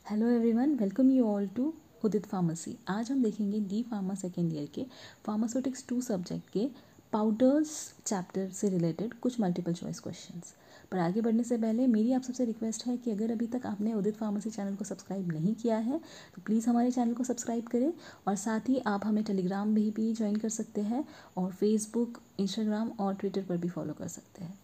Hello everyone, welcome you all to Udit pharmacy. आज हम देखेंगे डी फार्मा सेकेंड ईयर के फार्मास्यूटिक्स 2 सब्जेक्ट के पाउडर्स चैप्टर से रिलेटेड कुछ मल्टीपल चॉइस क्वेश्चंस। पर आगे बढ़ने से पहले मेरी आप सबसे रिक्वेस्ट है कि अगर अभी तक आपने उदित फार्मेसी चैनल को सब्सक्राइब नहीं किया है तो प्लीज़ हमारे चैनल को सब्सक्राइब करें, और साथ ही आप हमें टेलीग्राम भी ज्वाइन कर सकते हैं और फेसबुक, इंस्टाग्राम और ट्विटर पर भी फॉलो कर सकते हैं।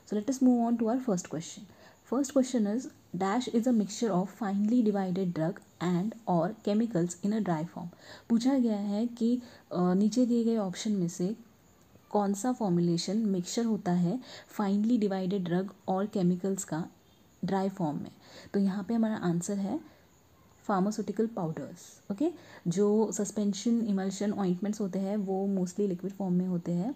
So let us move on to our first question. First question is dash is a mixture of finely divided drug and or chemicals in a dry form. पूछा गया है कि नीचे दिए गए ऑप्शन में से कौन सा फॉर्मुलेशन मिक्सचर होता है फाइनली डिवाइडेड ड्रग और केमिकल्स का ड्राई फॉर्म में। तो यहाँ पे हमारा आंसर है फार्मास्यूटिकल पाउडर्स। ओके, जो सस्पेंशन, इमल्शन, ऑइंटमेंट्स होते हैं वो मोस्टली लिक्विड फॉर्म में होते हैं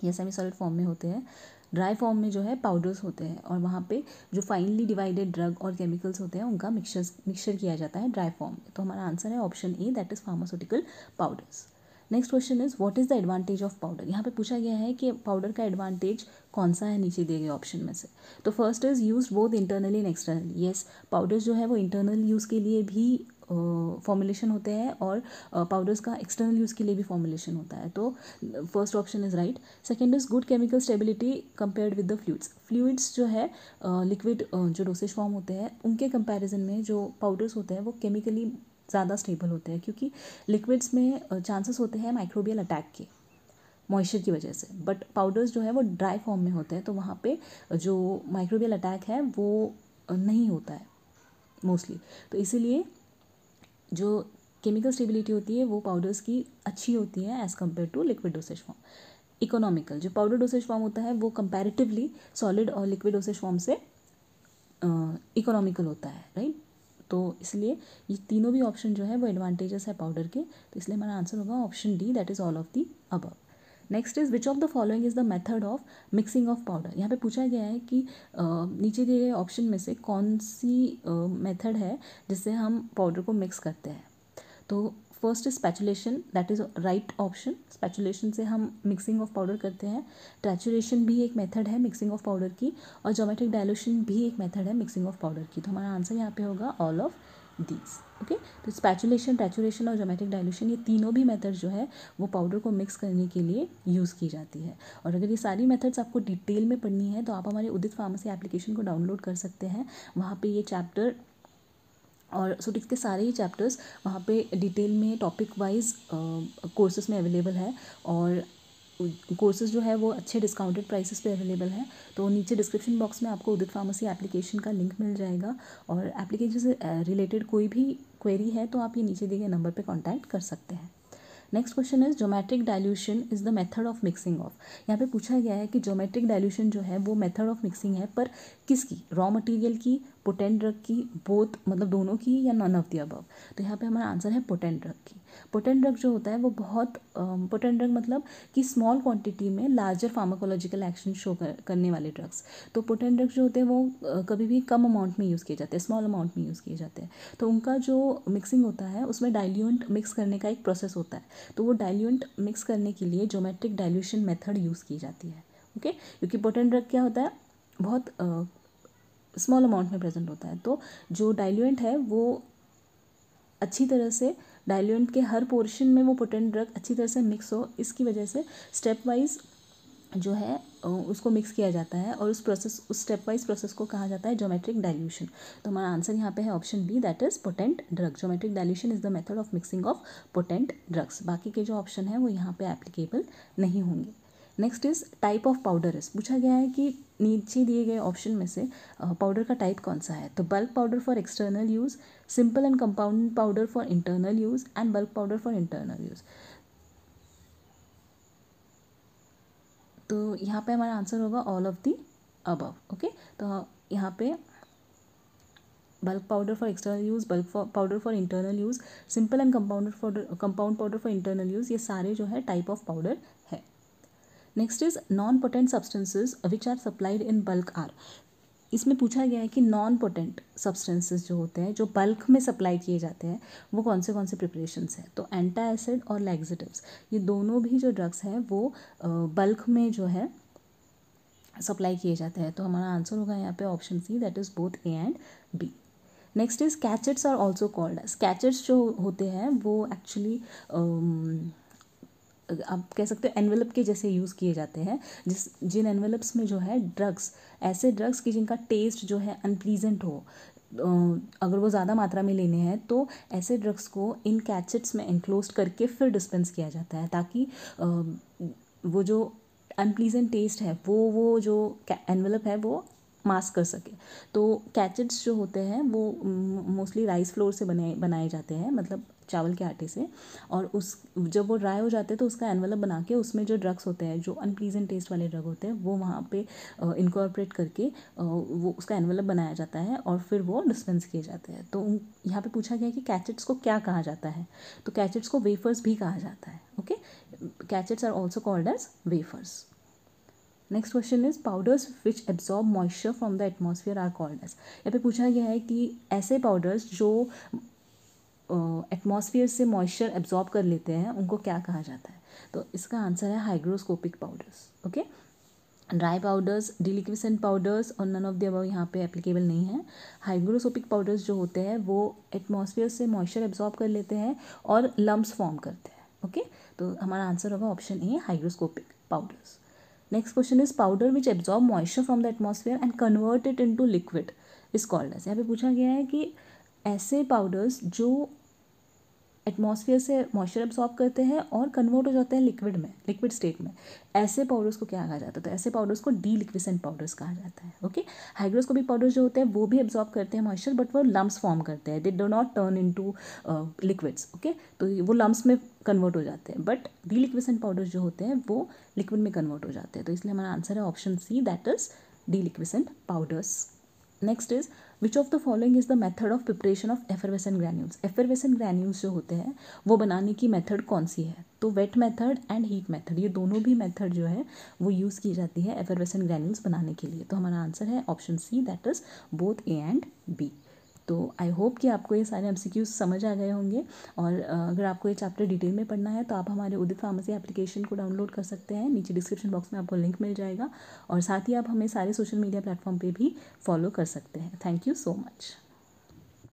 या सेमी सॉलिड फॉर्म में होते हैं। ड्राई फॉर्म में जो है पाउडर्स होते हैं, और वहाँ पे जो फाइनली डिवाइडेड ड्रग और केमिकल्स होते हैं उनका मिक्सचर किया जाता है ड्राई फॉर्म में। तो हमारा आंसर है option A, that is pharmaceutical powders. Next question is what is the advantage of powder. यहाँ पे पूछा गया है कि पाउडर का एडवांटेज कौन सा है नीचे दिए गए ऑप्शन में से। तो first is use both internally and externally. Yes, powders जो है वो इंटरनल यूज़ के लिए भी फॉर्मुलेशन होते हैं और पाउडर्स का एक्सटर्नल यूज़ के लिए भी फॉर्मुलेशन होता है। तो first option is right. Second is good chemical stability compared with the fluids. Fluids जो है लिक्विड जो डोसेज फॉर्म होते हैं उनके कंपैरिजन में जो पाउडर्स होते हैं वो केमिकली ज़्यादा स्टेबल होते हैं, क्योंकि लिक्विड्स में चांसेस होते हैं माइक्रोबियल अटैक के मॉइस्चर की वजह से, बट पाउडर्स जो है वो ड्राई फॉर्म में होते हैं, तो वहाँ पे जो माइक्रोबियल अटैक है वो नहीं होता है मोस्टली। तो इसीलिए जो केमिकल स्टेबिलिटी होती है वो पाउडर्स की अच्छी होती है as compared to liquid dosage form. Economical, जो पाउडर डोसेज फॉर्म होता है वो कंपैरेटिवली सॉलिड और लिक्विड डोसेज फॉर्म से इकोनॉमिकल होता है, राइट। तो इसलिए ये तीनों भी ऑप्शन जो है वो एडवांटेजेस है पाउडर के, तो इसलिए हमारा आंसर होगा option D, that is all of the above. Next is which of the following is the method of mixing of powder. यहाँ पे पूछा गया है कि नीचे दिए गए ऑप्शन में से कौन सी मेथड है जिससे हम पाउडर को मिक्स करते हैं। तो first is spatulation, that is right option. Spatulation से हम मिक्सिंग ऑफ पाउडर करते हैं। ट्रैचुरेशन भी एक मेथड है मिक्सिंग ऑफ पाउडर की, और ज्योमेट्रिक डायलूशन भी एक मेथड है मिक्सिंग ऑफ पाउडर की। तो हमारा आंसर यहाँ पे होगा ऑल ऑफ दीज। ओके, तो स्पैचुलेशन, ट्रैचुरेशन और ज्योमेट्रिक डायलूशन ये तीनों भी मेथड जो है वो पाउडर को मिक्स करने के लिए यूज़ की जाती है। और अगर ये सारी मेथड्स आपको डिटेल में पढ़नी है तो आप हमारे उदित फार्मेसी एप्लीकेशन को डाउनलोड कर सकते हैं। वहाँ पे ये चैप्टर और सूटिक्स के सारे ही चैप्टर्स वहाँ पे डिटेल में टॉपिक वाइज कोर्सेज में अवेलेबल है, और कोर्सेज जो है वो अच्छे डिस्काउंटेड प्राइसेस पे अवेलेबल है। तो नीचे डिस्क्रिप्शन बॉक्स में आपको उदित फार्मेसी एप्लीकेशन का लिंक मिल जाएगा, और एप्लीकेशन से रिलेटेड कोई भी क्वेरी है तो आप ये नीचे दिए गए नंबर पे कांटेक्ट कर सकते हैं। Next question is geometric dilution is the method of mixing of. यहाँ पे पूछा गया है कि ज्योमेट्रिक डाइल्यूशन जो है वो मेथड ऑफ मिक्सिंग है, पर किसकी, रॉ मटेरियल की, पोटेंट ड्रग की, बोथ मतलब दोनों की, या नॉन ऑफ द अबव। तो यहाँ पे हमारा आंसर है पोटेंट ड्रग की। पोटेंट ड्रग जो होता है वो बहुत पोटेंट ड्रग मतलब कि स्मॉल क्वांटिटी में लार्जर फार्माकोलॉजिकल एक्शन शो करने वाले ड्रग्स। तो पोटेंट ड्रग जो होते हैं वो कभी भी कम अमाउंट में यूज़ किए जाते हैं, स्मॉल अमाउंट में यूज़ किए जाते हैं। तो उनका जो मिक्सिंग होता है उसमें डाइल्यूएंट मिक्स करने का एक प्रोसेस होता है, तो वो डाइल्यूएंट मिक्स करने के लिए ज्योमेट्रिक डाइल्यूशन मेथड यूज़ की जाती है। ओके, क्योंकि पोटेंट ड्रग क्या होता है, बहुत स्मॉल अमाउंट में प्रेजेंट होता है, तो जो डाइल्यूएंट है वो अच्छी तरह से डाइल्यूएंट के हर पोर्शन में वो पोटेंट ड्रग अच्छी तरह से मिक्स हो, इसकी वजह से स्टेप वाइज जो है उसको मिक्स किया जाता है, और उस स्टेप वाइज प्रोसेस को कहा जाता है ज्योमेट्रिक डाइल्यूशन। तो हमारा आंसर यहाँ पे है option B, that is potent drug. Geometric dilution is the method of mixing of potent drugs. बाकी के जो ऑप्शन है वो यहाँ पे एप्लीकेबल नहीं होंगे। Next is type of powder is, पूछा गया है कि नीचे दिए गए ऑप्शन में से पाउडर का टाइप कौन सा है। तो bulk powder for external use, simple and compound powder for internal use, and bulk powder for internal use. तो यहाँ पे हमारा आंसर होगा all of the above. Okay, तो यहाँ पे bulk powder for external use, bulk powder for internal use, simple and compound powder for internal use, ये सारे जो है टाइप ऑफ पाउडर है। Next is non potent substances which are supplied in bulk are. इसमें पूछा गया है कि नॉन पोटेंट सब्सटेंसेस जो होते हैं जो बल्क में सप्लाई किए जाते हैं वो कौन से प्रिपरेशंस हैं। तो एंटा एसिड और लैक्सेटिव्स, ये दोनों भी जो ड्रग्स हैं वो बल्क में जो है सप्लाई किए जाते हैं। तो हमारा आंसर होगा यहाँ पे option C, that is both A and B. Next is cachets are also called as. Cachets जो होते हैं वो एक्चुअली आप कह सकते हो एनवेलप के जैसे यूज़ किए जाते हैं, जिन एनवेलप्स में जो है ड्रग्स, ऐसे ड्रग्स की जिनका टेस्ट जो है अनप्लीजेंट हो, अगर वो ज़्यादा मात्रा में लेने हैं तो ऐसे ड्रग्स को इन कैचेट्स में एनक्लोज करके फिर डिस्पेंस किया जाता है, ताकि वो जो अनप्लीजेंट टेस्ट है वो जो एनवेलप है वो मास्क कर सके। तो कैचेट्स जो होते हैं वो मोस्टली राइस फ्लोर से बनाए जाते हैं, मतलब चावल के आटे से, और उस जब वो ड्राई हो जाते हैं तो उसका एनवेलप बना के उसमें जो ड्रग्स होते हैं, जो अनप्लीजेंट टेस्ट वाले ड्रग होते हैं, वो वहाँ पे इनकॉर्पोरेट करके वो उसका एनवेलप बनाया जाता है और फिर वो डिस्पेंस किए जाते हैं। तो यहाँ पे पूछा गया है कि कैचेट्स को क्या कहा जाता है, तो कैचेट्स को वेफर्स भी कहा जाता है। Okay, cachets are also called as wafers. Next question is powders which absorb moisture from the atmosphere are called as. यहाँ पे पूछा गया है कि ऐसे पाउडर्स जो एटमॉस्फेयर से मॉइस्चर एब्जॉर्ब कर लेते हैं उनको क्या कहा जाता है, तो इसका आंसर है hygroscopic powders. Okay, dry powders, deliquescent powders और नन ऑफ द अबव यहाँ पे एप्लीकेबल नहीं है। हाइग्रोस्कोपिक पाउडर्स जो होते हैं वो एटमॉस्फेयर से मॉइस्चर एब्जॉर्ब कर लेते हैं और लम्स फॉर्म करते हैं। ओके, तो हमारा आंसर होगा option A, hygroscopic powders. Next question is powder which absorb moisture from the atmosphere and convert it into liquid is called as. यहाँ पे पूछा गया है कि ऐसे पाउडर्स जो एटमॉस्फेयर से मॉइस्चर एब्जॉर्ब करते हैं और कन्वर्ट हो जाते हैं लिक्विड में, लिक्विड स्टेट में, ऐसे पाउडर्स को क्या कहा जाता है, तो ऐसे पाउडर्स को डीलिक्विसेंट पाउडर्स कहा जाता है। ओके, हाइग्रोस्कोपिक पाउडर्स जो होते हैं वो भी एब्जॉर्ब करते हैं मॉइस्चर, बट वो लम्स फॉर्म करते हैं, they do not turn into liquids. Okay, तो वो लम्स में कन्वर्ट हो जाते हैं, बट डीलिक्विसेंट पाउडर्स जो होते हैं वो लिक्विड में कन्वर्ट हो जाते हैं, तो इसलिए हमारा आंसर है option C, that is deliquescent powders. Next is which of the following is the method of preparation of effervescent granules. Effervescent granules जो होते हैं वो बनाने की मेथड कौन सी है, तो wait method and heat method, ये दोनों भी मेथड जो है वो यूज़ की जाती है एफरवेसेंट ग्रैन्यूल्स बनाने के लिए, तो हमारा आंसर है option C, that is both A and B. तो आई होप कि आपको ये सारे MCQs समझ आ गए होंगे, और अगर आपको ये चैप्टर डिटेल में पढ़ना है तो आप हमारे उदित फार्मेसी एप्लीकेशन को डाउनलोड कर सकते हैं, नीचे डिस्क्रिप्शन बॉक्स में आपको लिंक मिल जाएगा, और साथ ही आप हमें सारे सोशल मीडिया प्लेटफॉर्म पे भी फॉलो कर सकते हैं। Thank you so much.